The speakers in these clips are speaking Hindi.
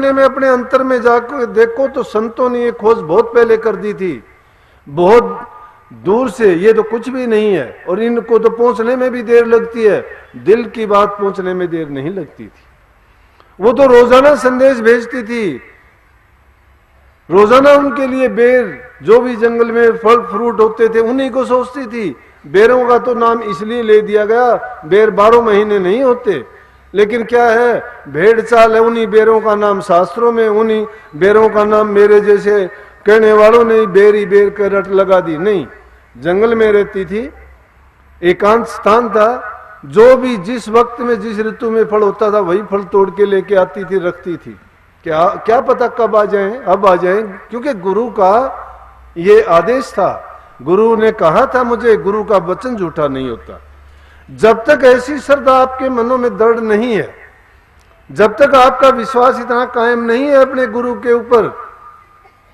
में अपने अंतर में जाकर देखो तो संतों ने ये खोज बहुत पहले कर दी थी, बहुत दूर से, ये तो कुछ भी नहीं है। और इनको तो पहुंचने में भी देर लगती है, दिल की बात पहुंचने में देर नहीं लगती थी। वो तो रोजाना संदेश भेजती थी, रोजाना उनके लिए बेर, जो भी जंगल में फल फ्रूट होते थे उन्हीं को सोचती थी। बेरों का तो नाम इसलिए ले दिया गया, बेर 12 महीने नहीं होते, लेकिन क्या है, भेड़ चाल है, उन्हीं बेरों का नाम शास्त्रों में, उन्हीं बेरों का नाम मेरे जैसे कहने वालों ने बेर ही बेर कर रट लगा दी। नहीं, जंगल में रहती थी, एकांत स्थान था, जो भी जिस वक्त में जिस ऋतु में फल होता था वही फल तोड़ के लेके आती थी, रखती थी। क्या पता कब आ जाएं, अब आ जाएं, क्योंकि गुरु का ये आदेश था, गुरु ने कहा था मुझे, गुरु का वचन झूठा नहीं होता। जब तक ऐसी श्रद्धा आपके मनों में दृढ़ नहीं है, जब तक आपका विश्वास इतना कायम नहीं है अपने गुरु के ऊपर,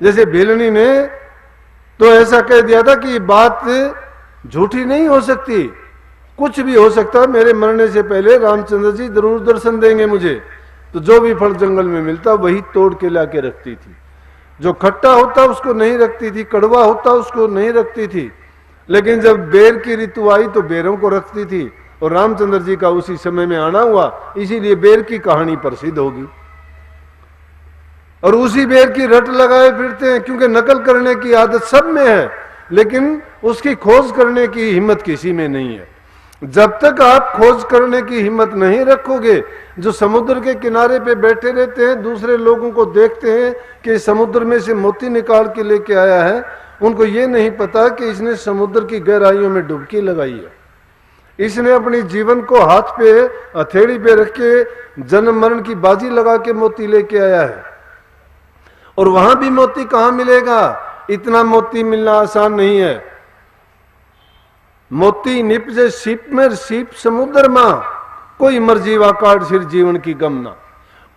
जैसे भेलनी ने तो ऐसा कह दिया था कि ये बात झूठी नहीं हो सकती, कुछ भी हो सकता है, मेरे मरने से पहले रामचंद्र जी जरूर दर्शन देंगे मुझे। तो जो भी फल जंगल में मिलता वही तोड़ के लाके रखती थी। जो खट्टा होता उसको नहीं रखती थी, कड़वा होता उसको नहीं रखती थी, लेकिन जब बेर की ऋतु आई तो बेरों को रखती थी। और रामचंद्र जी का उसी समय में आना हुआ, इसीलिए बेर की कहानी प्रसिद्ध होगी। और उसी बेर की रट लगाए फिरते हैं, क्योंकि नकल करने की आदत सब में है, लेकिन उसकी खोज करने की हिम्मत किसी में नहीं है। जब तक आप खोज करने की हिम्मत नहीं रखोगे, जो समुद्र के किनारे पे बैठे रहते हैं, दूसरे लोगों को देखते हैं कि समुद्र में से मोती निकाल के लेके आया है, उनको ये नहीं पता कि इसने समुद्र की गहराइयों में डुबकी लगाई है, इसने अपनी जीवन को हाथ पे हथेली पे रख के जन्म मरण की बाजी लगा के मोती लेके आया है। और वहां भी मोती कहां मिलेगा, इतना मोती मिलना आसान नहीं है। मोती निपजे सीप में सीप समुद्र मां, कोई मर्जीवा काट सिर जीवन की गमना।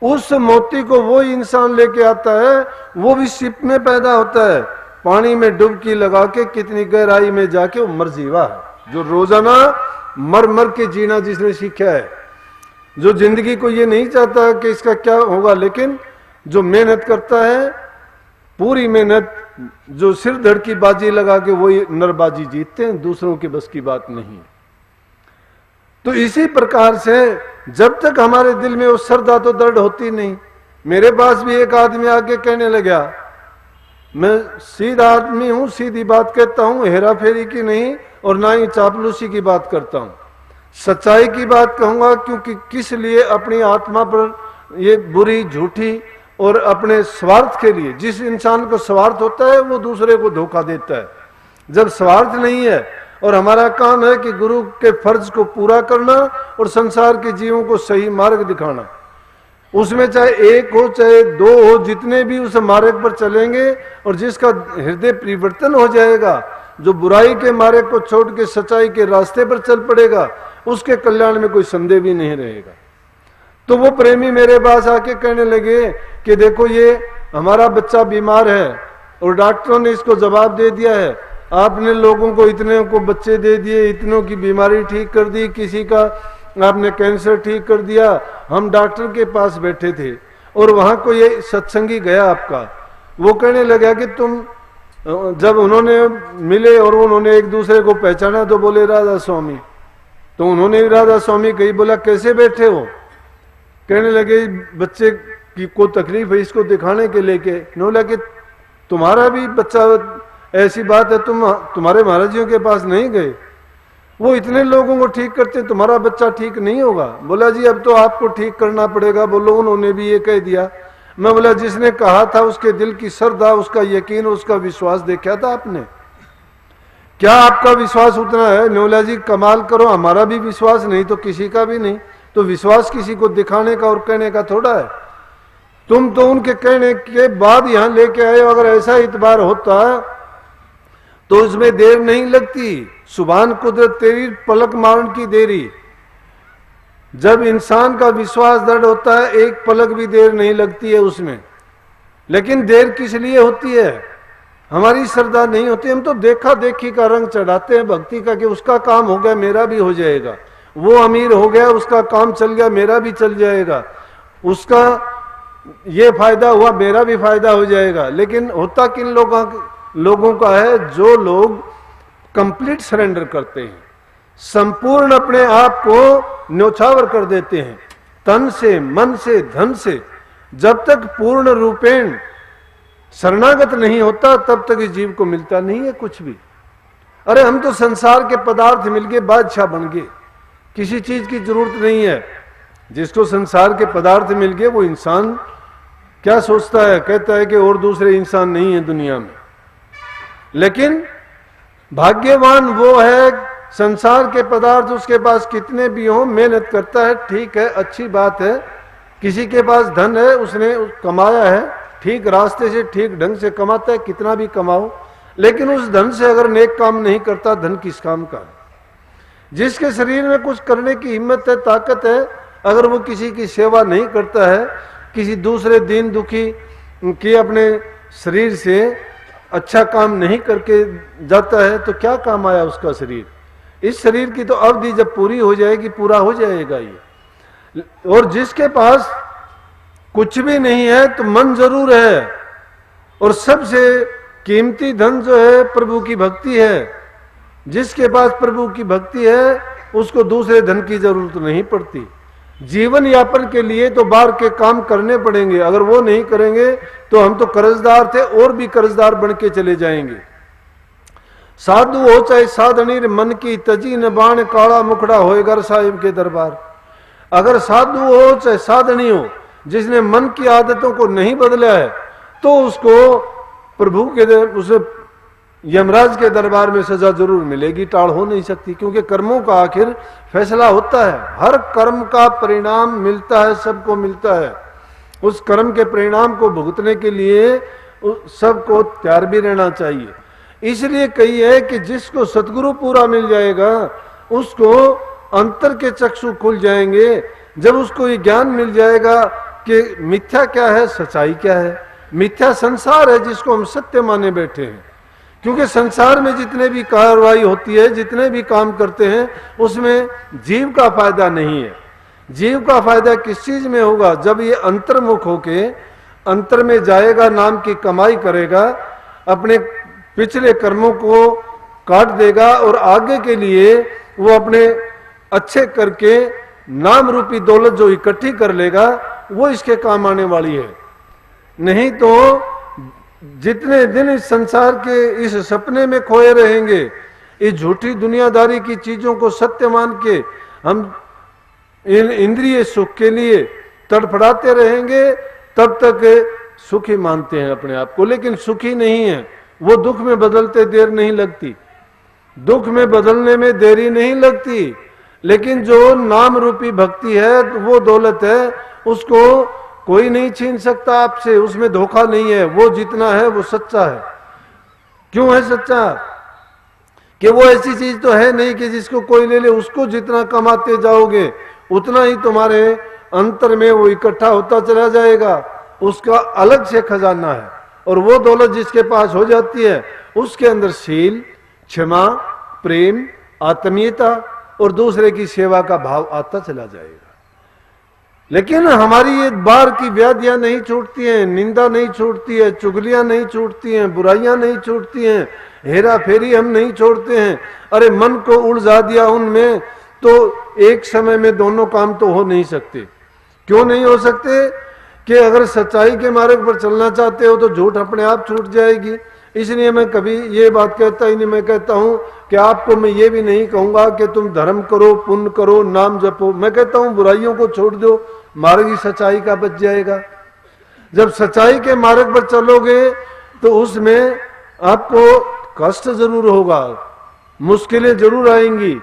उस मोती को वो इंसान लेके आता है, वो भी सीप में पैदा होता है, पानी में डुबकी लगा के कितनी गहराई में जाके वो मर्जीवा है, जो रोजाना मर मर के जीना जिसने सीखा है, जो जिंदगी को ये नहीं चाहता कि इसका क्या होगा, लेकिन जो मेहनत करता है पूरी मेहनत, जो सिर धड़ की बाजी लगा के वही नरबाजी जीतते हैं, दूसरों के बस की बात नहीं। तो इसी प्रकार से जब तक हमारे दिल में वो श्रद्धा तो दृढ़ होती नहीं। मेरे पास भी एक आदमी आके कहने लगा, मैं सीधा आदमी हूं, सीधी बात कहता हूं, हेरा फेरी की नहीं और ना ही चापलूसी की बात करता हूं, सच्चाई की बात कहूंगा। क्योंकि किस लिए अपनी आत्मा पर ये बुरी झूठी और अपने स्वार्थ के लिए, जिस इंसान को स्वार्थ होता है वो दूसरे को धोखा देता है। जब स्वार्थ नहीं है और हमारा काम है कि गुरु के फर्ज को पूरा करना और संसार के जीवों को सही मार्ग दिखाना, उसमें चाहे एक हो चाहे दो हो, जितने भी उस मार्ग पर चलेंगे और जिसका हृदय परिवर्तन हो जाएगा, जो बुराई के मार्ग को छोड़ के सच्चाई के रास्ते पर चल पड़ेगा, उसके कल्याण में कोई संदेह भी नहीं रहेगा। तो वो प्रेमी मेरे पास आके कहने लगे कि देखो ये हमारा बच्चा बीमार है और डॉक्टरों ने इसको जवाब दे दिया है, आपने लोगों को इतने को बच्चे दे दिए, इतनों की बीमारी ठीक कर दी, किसी का आपने कैंसर ठीक कर दिया। हम डॉक्टर के पास बैठे थे और वहां कोई सत्संगी गया आपका, वो कहने लगा कि तुम, जब उन्होंने मिले और उन्होंने एक दूसरे को पहचाना तो बोले राधा स्वामी। तो उन्होंने राधा स्वामी कही, बोला कैसे बैठे हो, कहने लगे बच्चे की को तकलीफ है, इसको दिखाने के लेके। बोला कि तुम्हारा भी बच्चा, ऐसी बात है, तुम्हारे महाराज जी के पास नहीं गए, वो इतने लोगों को ठीक करते, तुम्हारा बच्चा ठीक नहीं होगा। बोला जी अब तो आपको ठीक करना पड़ेगा। बोलो उन्होंने भी ये कह दिया। मैं बोला जिसने कहा था उसके दिल की श्रद्धा, उसका यकीन, उसका विश्वास देखा था आपने, क्या आपका विश्वास उतना है? बोला जी कमाल करो, हमारा भी विश्वास नहीं तो किसी का भी नहीं। तो विश्वास किसी को दिखाने का और कहने का थोड़ा है। तुम तो उनके कहने के बाद यहां लेके आए, अगर ऐसा इतबार होता तो उसमें देर नहीं लगती। सुभान कुदरत तेरी पलक मारन की देरी। जब इंसान का विश्वास दृढ़ होता है एक पलक भी देर नहीं लगती है उसमें। लेकिन देर किस लिए होती है? हमारी श्रद्धा नहीं होती। हम तो देखा देखी का रंग चढ़ाते हैं भक्ति का, कि उसका काम हो गया मेरा भी हो जाएगा, वो अमीर हो गया उसका काम चल गया मेरा भी चल जाएगा, उसका ये फायदा हुआ मेरा भी फायदा हो जाएगा। लेकिन होता किन लोगों का है? जो लोग कंप्लीट सरेंडर करते हैं, संपूर्ण अपने आप को न्योछावर कर देते हैं, तन से, मन से, धन से। जब तक पूर्ण रूपेण शरणागत नहीं होता तब तक इस जीव को मिलता नहीं है कुछ भी। अरे हम तो संसार के पदार्थ मिल गए बादशाह बन गए, किसी चीज की जरूरत नहीं है। जिसको संसार के पदार्थ मिल गए वो इंसान क्या सोचता है? कहता है कि और दूसरे इंसान नहीं है दुनिया में। लेकिन भाग्यवान वो है, संसार के पदार्थ उसके पास कितने भी हो, मेहनत करता है, ठीक है, अच्छी बात है। किसी के पास धन है, उसने कमाया है, ठीक रास्ते से ठीक ढंग से कमाता है, कितना भी कमाओ, लेकिन उस धन से अगर नेक काम नहीं करता, धन किस काम का है? जिसके शरीर में कुछ करने की हिम्मत है, ताकत है, अगर वो किसी की सेवा नहीं करता है, किसी दूसरे दीन दुखी की अपने शरीर से अच्छा काम नहीं करके जाता है, तो क्या काम आया उसका शरीर? इस शरीर की तो अवधि जब पूरी हो जाएगी, पूरा हो जाएगा ये। और जिसके पास कुछ भी नहीं है तो मन जरूर है, और सबसे कीमती धन जो है प्रभु की भक्ति है। जिसके पास प्रभु की भक्ति है उसको दूसरे धन की जरूरत नहीं पड़ती। जीवन यापन के लिए तो बाहर के काम करने पड़ेंगे, अगर वो नहीं करेंगे तो हम तो कर्जदार थे और भी कर्जदार बन के चले जाएंगे। साधु हो चाहे साधनी, मन की तजी न बाण, काला मुखड़ा होएगा साहिब के दरबार। अगर साधु हो चाहे साधनी हो, जिसने मन की आदतों को नहीं बदला है, तो उसको प्रभु के उसे यमराज के दरबार में सजा जरूर मिलेगी, टाल हो नहीं सकती। क्योंकि कर्मों का आखिर फैसला होता है, हर कर्म का परिणाम मिलता है, सबको मिलता है। उस कर्म के परिणाम को भुगतने के लिए सबको तैयार भी रहना चाहिए। इसलिए कही है कि जिसको सतगुरु पूरा मिल जाएगा उसको अंतर के चक्षु खुल जाएंगे। जब उसको ये ज्ञान मिल जाएगा कि मिथ्या क्या है, सच्चाई क्या है। मिथ्या संसार है जिसको हम सत्य माने बैठे हैं। क्योंकि संसार में जितने भी कार्रवाई होती है, जितने भी काम करते हैं, उसमें जीव का फायदा नहीं है। जीव का फायदा किस चीज में होगा? जब ये अंतर्मुख होके अंतर में जाएगा, नाम की कमाई करेगा, अपने पिछले कर्मों को काट देगा और आगे के लिए वो अपने अच्छे करके नाम रूपी दौलत जो इकट्ठी कर लेगा, वो इसके काम आने वाली है। नहीं तो जितने दिन इस संसार के इस सपने में खोए रहेंगे, इस झूठी दुनियादारी की चीजों को सत्य मान के हम इंद्रिय सुख के लिए तड़फड़ाते रहेंगे, तब तक सुखी मानते हैं अपने आप को, लेकिन सुखी नहीं है। वो दुख में बदलते देर नहीं लगती, दुख में बदलने में देरी नहीं लगती। लेकिन जो नाम रूपी भक्ति है, वो दौलत है, उसको कोई नहीं छीन सकता आपसे, उसमें धोखा नहीं है। वो जितना है वो सच्चा है। क्यों है सच्चा? कि वो ऐसी चीज तो है नहीं कि जिसको कोई ले ले। उसको जितना कमाते जाओगे उतना ही तुम्हारे अंतर में वो इकट्ठा होता चला जाएगा। उसका अलग से खजाना है, और वो दौलत जिसके पास हो जाती है उसके अंदर शील, क्षमा, प्रेम, आत्मीयता और दूसरे की सेवा का भाव आता चला जाएगा। लेकिन हमारी ये बार की व्याधियां नहीं छूटती हैं, निंदा नहीं छूटती है, चुगलियां नहीं छूटती हैं, बुराइयां नहीं छूटती हैं, हेरा फेरी हम नहीं छोड़ते हैं। अरे मन को उलझा दिया उनमें, तो एक समय में दोनों काम तो हो नहीं सकते। क्यों नहीं हो सकते? कि अगर सच्चाई के मार्ग पर चलना चाहते हो तो झूठ अपने आप छूट जाएगी। इसलिए मैं कभी ये बात कहता ही नहीं। मैं कहता हूं कि आपको मैं ये भी नहीं कहूंगा कि तुम धर्म करो, पुण्य करो, नाम जपो। मैं कहता हूं बुराइयों को छोड़ दो, मार्ग ही सच्चाई का बच जाएगा। जब सच्चाई के मार्ग पर चलोगे तो उसमें आपको कष्ट जरूर होगा, मुश्किलें जरूर आएंगी।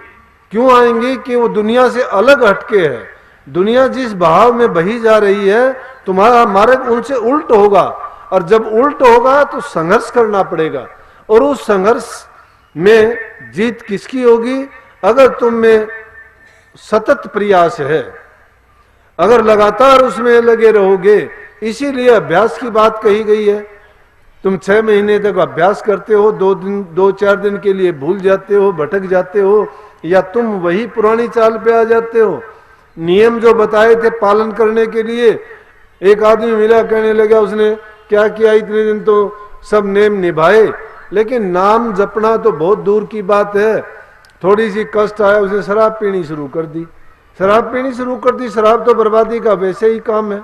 क्यों आएंगी? कि वो दुनिया से अलग हटके है। दुनिया जिस भाव में बही जा रही है, तुम्हारा मार्ग उनसे उल्ट होगा, और जब उल्ट होगा तो संघर्ष करना पड़ेगा। और उस संघर्ष में जीत किसकी होगी? अगर तुम में सतत प्रयास है, अगर लगातार उसमें लगे रहोगे। इसीलिए अभ्यास की बात कही गई है। तुम 6 महीने तक अभ्यास करते हो, 2-4 दिन के लिए भूल जाते हो, भटक जाते हो, या तुम वही पुरानी चाल पे आ जाते हो। नियम जो बताए थे पालन करने के लिए, एक आदमी मिला, कहने लगा उसने क्या किया, इतने दिन तो सब नेम निभाए, लेकिन नाम जपना तो बहुत दूर की बात है। थोड़ी सी कष्ट आया, उसने शराब पीनी शुरू कर दी। शराब पीनी शुरू कर दी, शराब तो बर्बादी का वैसे ही काम है।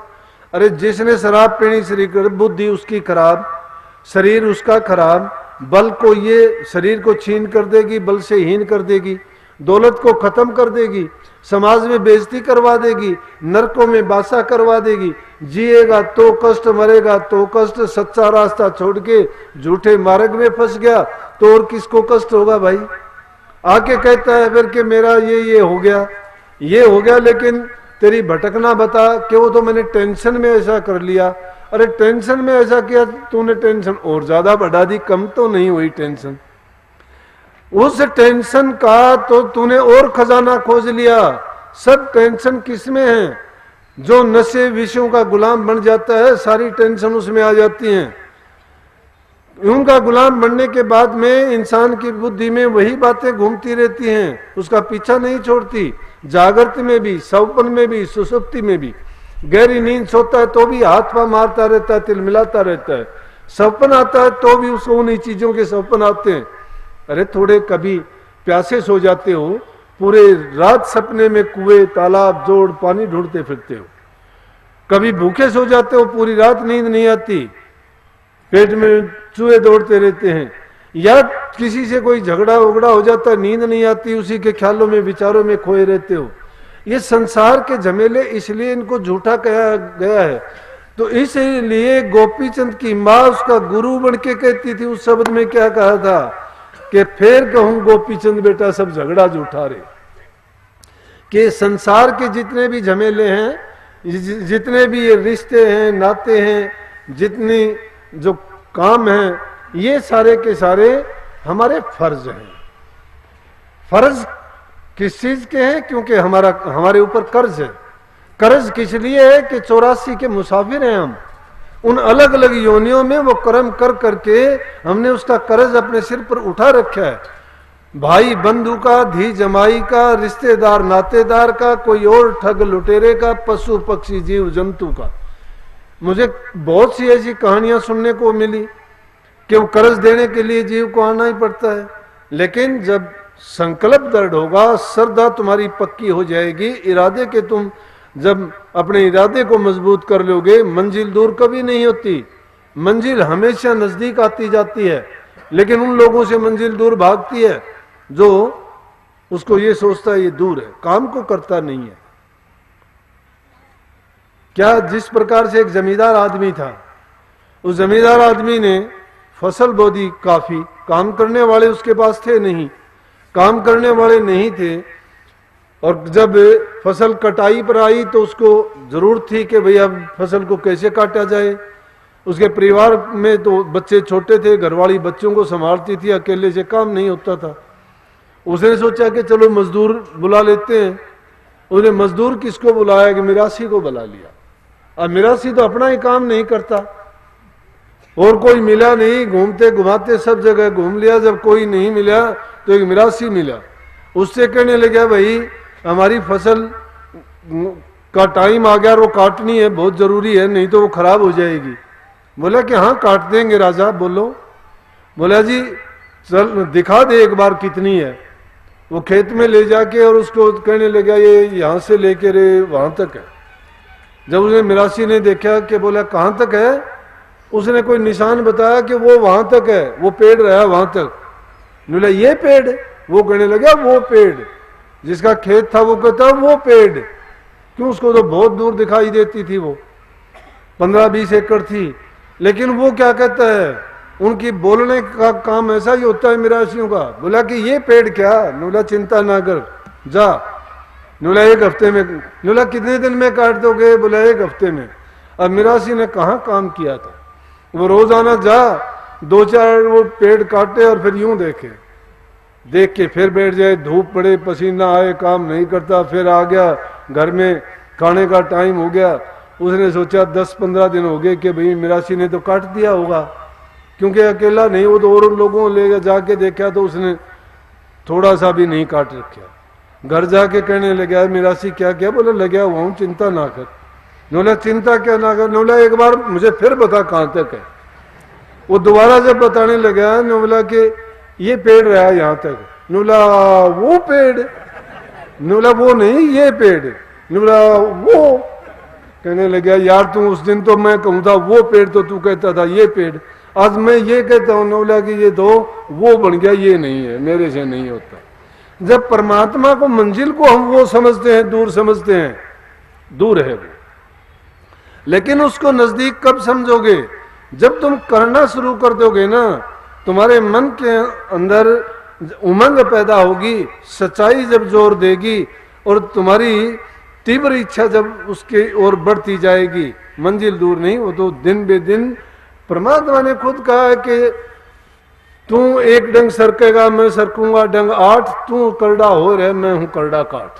अरे जिसने शराब पीनी शुरू कर, बुद्धि उसकी खराब, शरीर उसका खराब, बल को ये शरीर को छीन कर देगी, बल से हीन कर देगी, दौलत को खत्म कर देगी, समाज में बेइज्जती करवा देगी, नरकों में बासा करवा देगी। जिएगा तो कष्ट, मरेगा तो कष्ट, सच्चा रास्ता छोड़ के झूठे मार्ग में फंस गया तो और किसको कष्ट होगा भाई। आके कहता है फिर कि मेरा ये हो गया, ये हो गया, लेकिन तेरी भटकना बता कि वो तो मैंने टेंशन में ऐसा कर लिया। अरे टेंशन में ऐसा किया तूने, टेंशन और ज्यादा बढ़ा दी, कम तो नहीं हुई टेंशन। उस टेंशन का तो तूने और खजाना खोज लिया। सब टेंशन किसमें है? जो नशे विषयों का गुलाम बन जाता है, सारी टेंशन उसमें आ जाती हैं। उनका गुलाम बनने के बाद में इंसान की बुद्धि में वही बातें घूमती रहती हैं, उसका पीछा नहीं छोड़ती। जागृत में भी, सपन में भी, सुसुप्ति में भी। गहरी नींद सोता है तो भी हाथ पांव मारता रहता है, तिलमिलाता रहता है। सपन आता है तो भी उसको उन्हीं चीजों के सपन आते हैं। अरे थोड़े कभी प्यासे सो जाते हो, पूरे रात सपने में कुएं, तालाब, जोड़, पानी ढूंढते फिरते हो। कभी भूखे सो जाते हो, पूरी रात नींद नहीं आती, पेट में चूहे दौड़ते रहते हैं। या किसी से कोई झगड़ा उगड़ा हो जाता है, नींद नहीं आती, उसी के ख्यालों में, विचारों में खोए रहते हो। ये संसार के झमेले, इसलिए इनको झूठा कहा गया है। तो इसलिए गोपीचंद की माँ उसका गुरु बन के कहती थी, उस शब्द में क्या कहा था कि फिर कहूं गोपीचंद बेटा सब झगड़ा झूठा रे। कि संसार के जितने भी झमेले हैं, जितने भी ये रिश्ते हैं, नाते हैं, जितनी जो काम हैं, ये सारे के सारे हमारे फर्ज हैं। फर्ज किस चीज के हैं? क्योंकि हमारे ऊपर कर्ज है। कर्ज किस लिए है कि 84 के मुसाफिर हैं हम। उन अलग अलग योनियों में वो कर्म कर करके हमने उसका कर्ज अपने सिर पर उठा रखा है। भाई बंधु का, धी जमाई का, रिश्तेदार नातेदार का, कोई और ठग लुटेरे का, पशु पक्षी जीव जंतु का। मुझे बहुत सी ऐसी कहानियां सुनने को मिली कि वो कर्ज देने के लिए जीव को आना ही पड़ता है। लेकिन जब संकल्प दृढ़ होगा, श्रद्धा तुम्हारी पक्की हो जाएगी, इरादे के तुम जब अपने इरादे को मजबूत कर लोगे, मंजिल दूर कभी नहीं होती। मंजिल हमेशा नजदीक आती जाती है, लेकिन उन लोगों से मंजिल दूर भागती है जो उसको ये सोचता है ये दूर है, काम को करता नहीं है। क्या जिस प्रकार से एक जमींदार आदमी था, उस जमींदार आदमी ने फसल बो दी काफी, काम करने वाले उसके पास थे नहीं, काम करने वाले नहीं थे। और जब फसल कटाई पर आई तो उसको जरूरत थी कि भैया फसल को कैसे काटा जाए। उसके परिवार में तो बच्चे छोटे थे, घरवाली बच्चों को संभालती थी, अकेले से काम नहीं होता था। उसने सोचा कि चलो मजदूर बुला लेते हैं। उसने मजदूर किसको बुलाया कि मिरासी को बुला लिया। अब मिरासी तो अपना ही काम नहीं करता, और कोई मिला नहीं, घूमते घुमाते सब जगह घूम लिया, जब कोई नहीं मिला तो एक मिरासी मिला। उससे कहने लगा भाई हमारी फसल का टाइम आ गया और वो काटनी है, बहुत जरूरी है, नहीं तो वो खराब हो जाएगी। बोला कि हाँ काट देंगे राजा, बोलो। बोला जी चल दिखा दे एक बार कितनी है। वो खेत में ले जाके और उसको कहने लगा ये यहाँ से लेके रे वहां तक है। जब उसने मिरासी ने देखा कि बोला कहाँ तक है, उसने कोई निशान बताया कि वो वहां तक है, वो पेड़ रहा वहां तक। बोला ये पेड़? वो कहने लगा वो पेड़ जिसका खेत था, वो कहता वो पेड़ क्यों, उसको तो बहुत दूर दिखाई देती थी, वो 15-20 एकड़ थी। लेकिन वो क्या कहता है, उनकी बोलने का काम ऐसा ही होता है मिरासियों का। बोला कि ये पेड़ क्या? बोला चिंता ना कर जा। बोला एक हफ्ते में। बोला कितने दिन में काट दोगे? बोला एक हफ्ते में। अब मिरासी ने कहाँ काम किया था, वो रोजाना जा 2-4 वो पेड़ काटे और फिर यूं देख के फिर बैठ जाए, धूप पड़े, पसीना आए, काम नहीं करता। फिर आ गया घर में, खाने का टाइम हो गया। उसने सोचा 10-15 दिन हो गए कि भाई मिरासी ने तो काट दिया होगा, क्योंकि अकेला नहीं, वो तो और लोगों ले जाके देखा तो उसने थोड़ा सा भी नहीं काट रखा। घर जाके कहने लगा मिरासी क्या क्या? बोले लगा हुआ हूँ, चिंता ना कर। नोला चिंता क्या ना कर, नोला एक बार मुझे फिर बता कहां तक है। वो दोबारा जब बताने लगा, नोला के ये पेड़ रहा यहां तक, नोला वो पेड़, नोला वो नहीं ये पेड़, नोला वो कहने लगा यार तू उस दिन तो मैं कहूँ था वो पेड़, तो तू कहता था ये पेड़, आज मैं ये कहता हूँ नोला कि ये तो वो बन गया, ये नहीं है, मेरे से नहीं होता। जब परमात्मा को मंजिल को हम वो समझते हैं, दूर समझते हैं, दूर है वो, लेकिन उसको नजदीक कब समझोगे? जब तुम करना शुरू कर दोगे ना, तुम्हारे मन के अंदर उमंग पैदा होगी, सच्चाई जब जोर देगी और तुम्हारी तीव्र इच्छा जब उसके ओर बढ़ती जाएगी, मंजिल दूर नहीं, वो तो दिन बे दिन। परमात्मा ने खुद कहा है कि तू एक डंग सरकेगा मैं सरकूंगा डंग 8, तू करड़ा हो रहे मैं हूं करड़ा काट,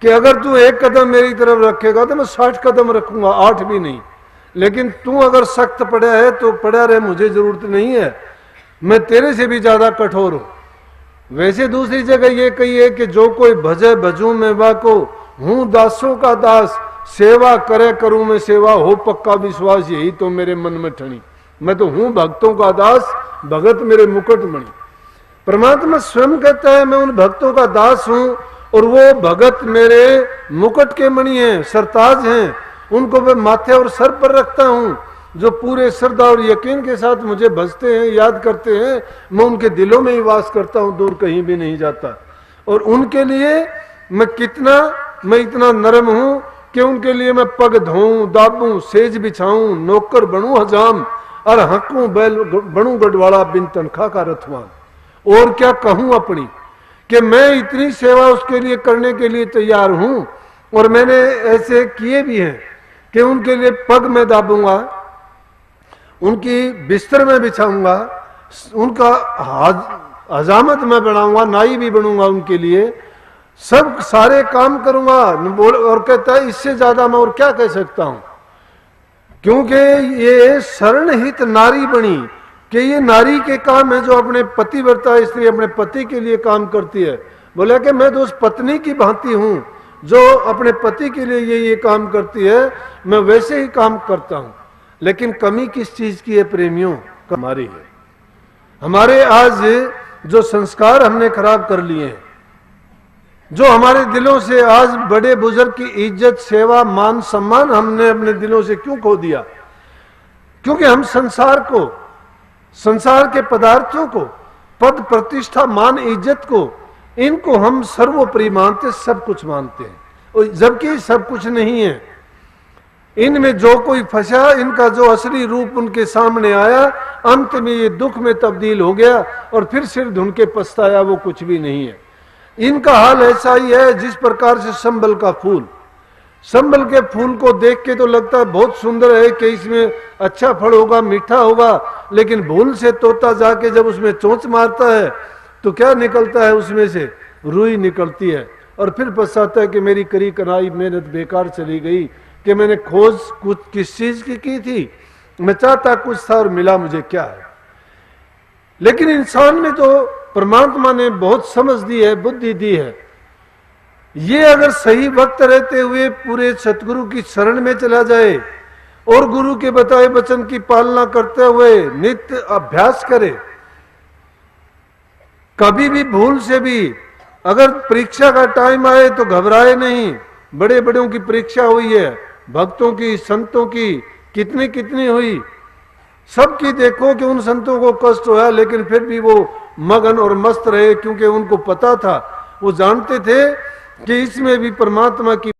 कि अगर तू एक कदम मेरी तरफ रखेगा तो मैं 60 कदम रखूंगा, 8 भी नहीं। लेकिन तू अगर सख्त पड़ा है तो पड़ा रहे, मुझे जरूरत नहीं है, मैं तेरे से भी ज्यादा कठोर हूं। वैसे दूसरी जगह ये कही है कि जो कोई भजे भजू मैं वाको, हूं दासों का दास, सेवा करे करूं मैं सेवा, हो पक्का विश्वास यही तो मेरे मन में ठनी, मैं तो हूं भक्तों का दास, भगत मेरे मुकुट मणि। परमात्मा स्वयं कहता है मैं उन भक्तों का दास हूं और वो भगत मेरे मुकुट के मणि हैं, सरताज हैं, उनको मैं माथे और सर पर रखता हूं। जो पूरे श्रद्धा और यकीन के साथ मुझे भजते हैं, याद करते हैं, मैं उनके दिलों में ही वास करता हूं, दूर कहीं भी नहीं जाता। और उनके लिए मैं इतना नरम हूं कि उनके लिए मैं पग धोऊं, दाबूं, सेज बिछाऊं, नौकर बनूं हजाम, और हकूं बैल बनूं गढ़वाड़ा, बिन तनखा का रथवान। और क्या कहूं अपनी, कि मैं इतनी सेवा उसके लिए करने के लिए तैयार हूं। और मैंने ऐसे किए भी हैं कि उनके लिए पग में दाबूंगा, उनकी बिस्तर में बिछाऊंगा, उनका हजामत में बनाऊंगा, नाई भी बनूंगा उनके लिए, सब सारे काम करूंगा। और कहता है इससे ज्यादा मैं और क्या कह सकता हूं, क्योंकि ये शरणहित नारी बनी, कि ये नारी के काम है जो अपने पतिव्रता स्त्री अपने पति के लिए काम करती है। बोला कि मैं तो उस पत्नी की भांति हूं जो अपने पति के लिए ये काम करती है, मैं वैसे ही काम करता हूं। लेकिन कमी किस चीज की है प्रेमियों? हमारी है। हमारे आज जो संस्कार हमने खराब कर लिए हैं, जो हमारे दिलों से आज बड़े बुजुर्ग की इज्जत, सेवा, मान, सम्मान हमने अपने दिलों से क्यों खो दिया? क्योंकि हम संसार को, संसार के पदार्थों को, पद प्रतिष्ठा, मान, इज्जत को, इनको हम सर्वोपरि मानते, सब कुछ मानते हैं, और जबकि सब कुछ नहीं है। इनमें जो कोई फंसा, इनका जो असली रूप उनके सामने आया, अंत में ये दुख में तब्दील हो गया और फिर सिर ढूंढ के पछताया, वो कुछ भी नहीं है। इनका हाल ऐसा ही है जिस प्रकार से संबल का फूल, संबल के फूल को देख के तो लगता है बहुत सुंदर है कि इसमें अच्छा फल होगा, मीठा होगा, लेकिन भूल से तोता जाके जब उसमें चोंच मारता है तो क्या निकलता है? उसमें से रुई निकलती है और फिर पछताता है कि मेरी करी कनाई मेहनत बेकार चली गई, कि मैंने खोज कुछ किस चीज की थी, मैं चाहता कुछ था और मिला मुझे क्या है। लेकिन इंसान में तो परमात्मा ने बहुत समझ दी है, बुद्धि दी है। ये अगर सही वक्त रहते हुए पूरे सतगुरु की शरण में चला जाए और गुरु के बताए वचन की पालना करते हुए नित्य अभ्यास करे, कभी भी भूल से भी अगर परीक्षा का टाइम आए तो घबराए नहीं। बड़े बड़ों की परीक्षा हुई है, भक्तों की, संतों की कितनी कितनी हुई, सबकी देखो कि उन संतों को कष्ट हुआ, लेकिन फिर भी वो मगन और मस्त रहे, क्योंकि उनको पता था, वो जानते थे कि इसमें भी परमात्मा की